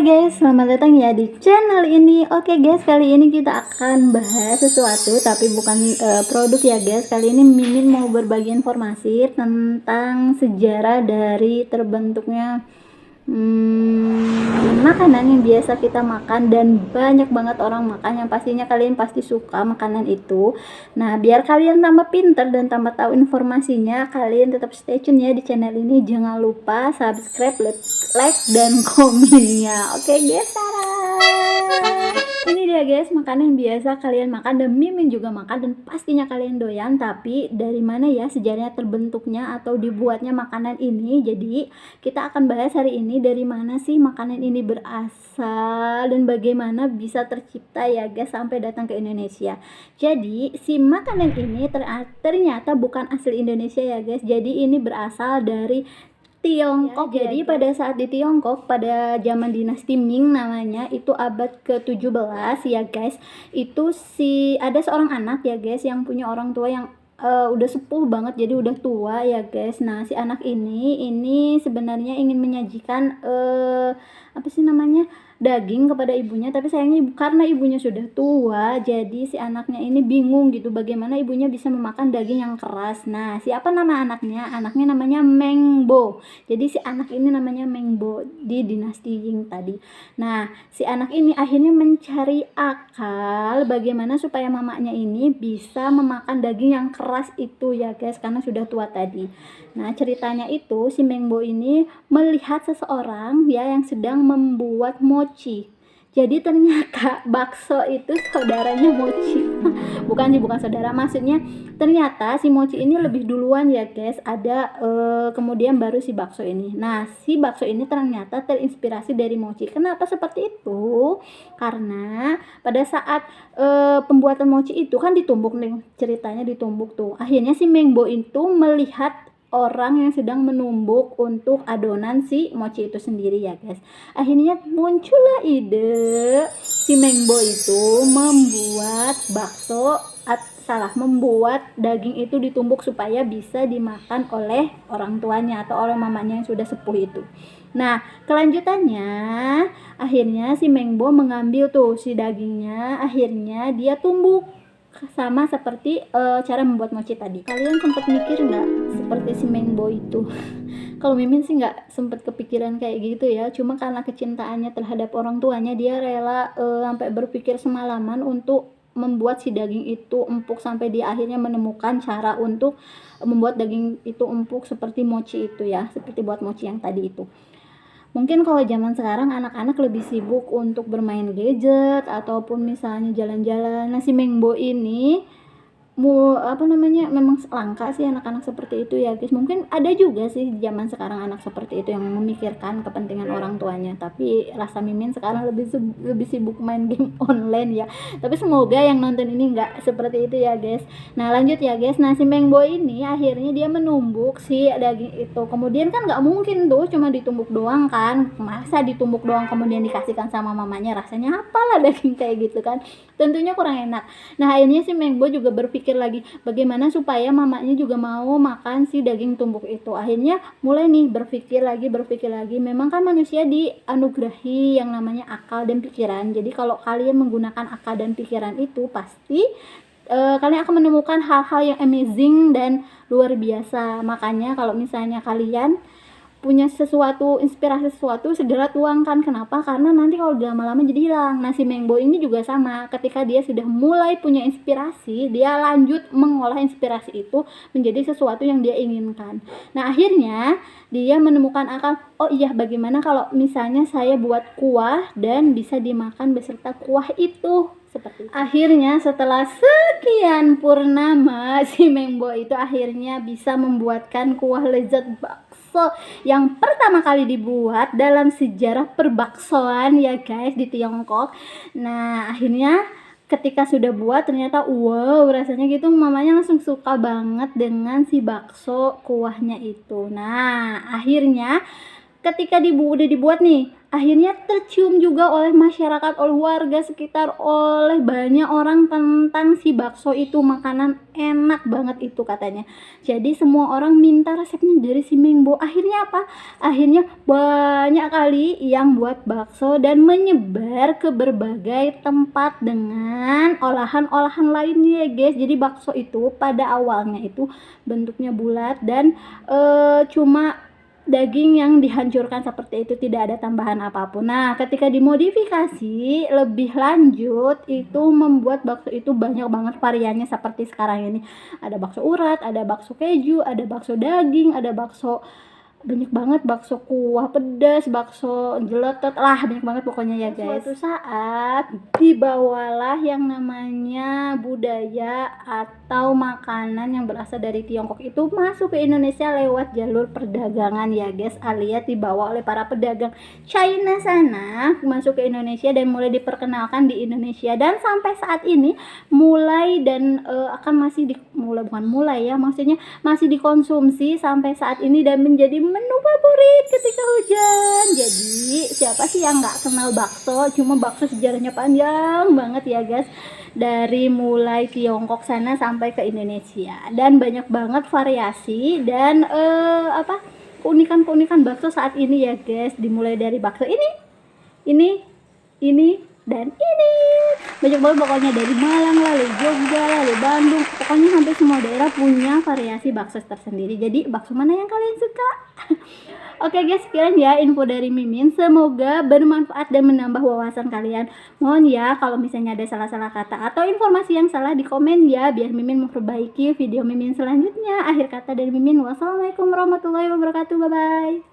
Halo guys, selamat datang ya di channel ini. Oke guys, kali ini kita akan bahas sesuatu tapi bukan produk ya guys. Kali ini Mimin mau berbagi informasi tentang sejarah dari terbentuknya makanan yang biasa kita makan dan banyak banget orang makan, yang pastinya kalian pasti suka makanan itu. Nah, biar kalian tambah pinter dan tambah tahu informasinya, kalian tetap stay tune ya di channel ini. Jangan lupa subscribe, like dan komennya. Oke guys, ini dia guys, makanan yang biasa kalian makan dan Mimin juga makan dan pastinya kalian doyan. Tapi dari mana ya sejarahnya terbentuknya atau dibuatnya makanan ini? Jadi kita akan bahas hari ini dari mana sih makanan ini berasal dan bagaimana bisa tercipta ya guys sampai datang ke Indonesia. Jadi si makanan ini ternyata bukan asli Indonesia ya guys. Jadi ini berasal dari Tiongkok. Jadi pada saat di Tiongkok pada zaman dinasti Ming namanya, itu abad ke-17 ya guys. Itu ada seorang anak ya guys yang punya orang tua yang udah sepuh banget, jadi udah tua ya guys. Nah, si anak ini sebenarnya ingin menyajikan apa sih namanya? Daging kepada ibunya, tapi sayangnya karena ibunya sudah tua, jadi si anaknya ini bingung gitu bagaimana ibunya bisa memakan daging yang keras. Nah, siapa nama anaknya? Anaknya namanya Mengbo. Jadi si anak ini namanya Mengbo di dinasti Ying tadi. Nah, si anak ini akhirnya mencari akal bagaimana supaya mamanya ini bisa memakan daging yang keras itu ya guys, karena sudah tua tadi. Nah, ceritanya itu si Mengbo ini melihat seseorang ya yang sedang membuat mochi. Jadi ternyata bakso itu saudaranya mochi. bukan saudara, maksudnya ternyata si mochi ini lebih duluan ya guys, ada kemudian baru si bakso ini. Nah, si bakso ini ternyata terinspirasi dari mochi. Kenapa seperti itu? Karena pada saat pembuatan mochi itu kan ditumbuk nih, ceritanya ditumbuk tuh. Akhirnya si Mengbo itu melihat orang yang sedang menumbuk untuk adonan si mochi itu sendiri ya guys. Akhirnya muncullah ide si Mengbo itu membuat daging itu ditumbuk supaya bisa dimakan oleh orang tuanya atau oleh mamanya yang sudah sepuh itu. Nah, kelanjutannya akhirnya si Mengbo mengambil tuh si dagingnya, akhirnya dia tumbuk sama seperti cara membuat mochi tadi. Kalian sempat mikir nggak seperti si Mengbo itu? Kalau Mimin sih nggak sempat kepikiran kayak gitu ya, cuma karena kecintaannya terhadap orang tuanya, dia rela sampai berpikir semalaman untuk membuat si daging itu empuk sampai dia akhirnya menemukan cara untuk membuat daging itu empuk seperti mochi itu ya, seperti buat mochi yang tadi itu. Mungkin kalau zaman sekarang anak-anak lebih sibuk untuk bermain gadget ataupun misalnya jalan-jalan. Nah, si Mengbo ini memang langka sih anak-anak seperti itu ya guys. Mungkin ada juga sih zaman sekarang anak seperti itu yang memikirkan kepentingan orang tuanya, tapi rasa Mimin sekarang lebih sibuk main game online ya. Tapi semoga yang nonton ini nggak seperti itu ya guys. Nah, lanjut ya guys. Nah, si Mengbo ini akhirnya dia menumbuk si daging itu. Kemudian kan nggak mungkin tuh cuma ditumbuk doang kan, masa ditumbuk doang kemudian dikasihkan sama mamanya, rasanya apalah daging kayak gitu kan, tentunya kurang enak. Nah, akhirnya si Mengbo juga berpikir lagi bagaimana supaya mamanya juga mau makan si daging tumbuk itu. Akhirnya mulai nih berpikir lagi. Memang kan manusia dianugerahi yang namanya akal dan pikiran. Jadi kalau kalian menggunakan akal dan pikiran itu pasti kalian akan menemukan hal-hal yang amazing dan luar biasa. Makanya kalau misalnya kalian punya inspirasi sesuatu, segera tuangkan. Kenapa? Karena nanti kalau lama-lama jadi hilang. Nah, si Mengbo ini juga sama, ketika dia sudah mulai punya inspirasi, dia lanjut mengolah inspirasi itu menjadi sesuatu yang dia inginkan. Nah, akhirnya dia menemukan akal, oh iya, bagaimana kalau misalnya saya buat kuah dan bisa dimakan beserta kuah itu, seperti itu. Akhirnya setelah sekian purnama, si Mengbo itu akhirnya bisa membuatkan kuah lezat bakso yang pertama kali dibuat dalam sejarah perbaksoan ya guys di Tiongkok. Nah, akhirnya ketika sudah buat ternyata wow, rasanya gitu, mamanya langsung suka banget dengan si bakso kuahnya itu. Nah, akhirnya ketika udah dibuat nih, akhirnya tercium juga oleh masyarakat, oleh warga sekitar, oleh banyak orang tentang si bakso itu, makanan enak banget itu katanya. Jadi semua orang minta resepnya dari si Mingbo. Akhirnya apa? Akhirnya banyak kali yang buat bakso dan menyebar ke berbagai tempat dengan olahan-olahan lainnya ya guys. Jadi bakso itu pada awalnya itu bentuknya bulat dan cuma daging yang dihancurkan seperti itu, tidak ada tambahan apapun. Nah, ketika dimodifikasi lebih lanjut, itu membuat bakso itu banyak banget variannya seperti sekarang ini. Ada bakso urat, ada bakso keju, ada bakso daging, ada bakso banyak banget, bakso kuah pedas, bakso jeletot lah, banyak banget pokoknya ya guys. Suatu saat dibawalah yang namanya budaya atau makanan yang berasal dari Tiongkok itu masuk ke Indonesia lewat jalur perdagangan ya guys, alias dibawa oleh para pedagang China sana masuk ke Indonesia dan mulai diperkenalkan di Indonesia, dan sampai saat ini mulai dan maksudnya masih dikonsumsi sampai saat ini dan menjadi menu favorit ketika hujan. Jadi siapa sih yang nggak kenal bakso? Cuma bakso sejarahnya panjang banget ya guys, dari mulai Tiongkok sana sampai ke Indonesia, dan banyak banget variasi dan keunikan bakso saat ini ya guys. Dimulai dari bakso ini dan ini banyak banget pokoknya, dari Malang lalu Jogja lalu Bandung, pokoknya hampir semua daerah punya variasi bakso tersendiri. Jadi bakso mana yang kalian suka? Oke guys, sekian ya info dari Mimin, semoga bermanfaat dan menambah wawasan kalian. Mohon ya kalau misalnya ada salah-salah kata atau informasi yang salah di komen ya, biar Mimin memperbaiki video Mimin selanjutnya. Akhir kata dari Mimin, wassalamualaikum warahmatullahi wabarakatuh, bye bye.